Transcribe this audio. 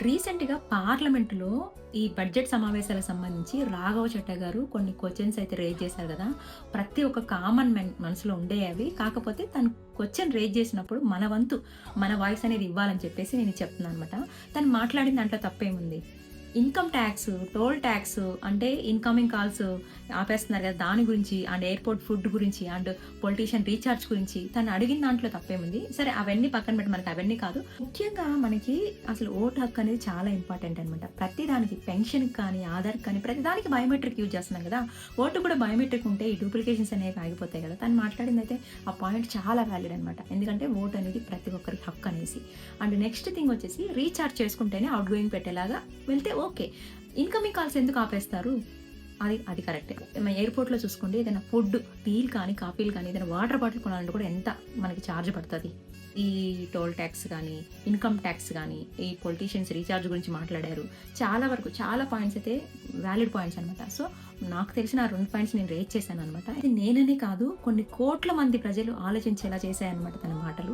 రీసెంట్‌గా పార్లమెంట్‌లో ఈ బడ్జెట్ సమావేశాలకు సంబంధించి రాఘవ చట్ట గారు కొన్ని క్వెషన్స్ అయితే రైజ్ చేశారు గదా! ప్రతి ఒక్క కామన్ మనసులో ఉండేవి అవి. కాకపోతే తను క్వెషన్ రైజ్ చేసినప్పుడు మన వంతు మన వాయిస్ అనేది ఇవ్వాలని చెప్పేసి నేను చెప్తున్నాననమాట. తను మాట్లాడిన దాంట్లో తప్పేముంది? ఇన్‌కమ్ టాక్స్, టోల్ టాక్స్ అంటే ఇన్‌కమింగ్ కాల్స్ ఆపేస్తున్నారు కదా! దాని గురించి అండ్ ఎయిర్‌పోర్ట్ ఫుడ్ గురించి అండ్ పొలిటీషియన్ రీచార్జ్ గురించి తను అడిగిన దాంట్లో తప్పేముంది? సరే అవన్నీ పక్కన పెట్టి మనకి అవన్నీ కాదు. ముఖ్యంగా మనకి అసలు ఓటు హక్కు అనేది చాలా ఇంపార్టెంట్ అనమాట. ప్రతి దానికి పెన్షన్‌కి కానీ, ఆధార్‌కి కానీ ప్రతి దానికి బయోమెట్రిక్ యూజ్ చేస్తున్నాం కదా! ఓటు కూడా బయోమెట్రిక్ ఉంటే ఈ డూప్లికేషన్స్ అనేవి ఆగిపోతాయి కదా! తను మాట్లాడిందైతే ఆ పాయింట్ చాలా వాలిడ్ అనమాట. ఎందుకంటే ఓటు అనేది ప్రతి ఒక్కరికి హక్కు అనేసి. అండ్ నెక్స్ట్ థింగ్ వచ్చేసి రీచార్జ్ చేసుకుంటేనే ఔట్ గోయింగ్ పెట్టేలాగా వెళ్తే ఓకే. ఇన్‌కమింగ్ కాల్స్ ఎందుకు ఆపేస్తారు? అది కరెక్టే. ఎయిర్‌పోర్ట్‌లో చూసుకోండి ఏదైనా ఫుడ్, టీలు కానీ, కాఫీలు కానీ, ఏదైనా వాటర్ బాటిల్ కొనాలంటే కూడా ఎంత మనకి చార్జ్ పడతది? ఈ టోల్ టాక్స్ గానీ, ఇన్‌కమ్ టాక్స్ గానీ, ఈ పొలిటీషియన్స్ రీచార్జ్ గురించి మాట్లాడారు. చాలా వరకు చాలా పాయింట్స్ అయితే వాలిడ్ పాయింట్స్ అనమాట. సో, నాకు తెలిసిన ఆ 2 పాయింట్స్ నేను రైజ్ చేశాననమాట. ఇది నేననే కాదు కొన్ని కోట్ల మంది ప్రజలు ఆలోచించేలా చేశాయన్నమాట తన మాటలు.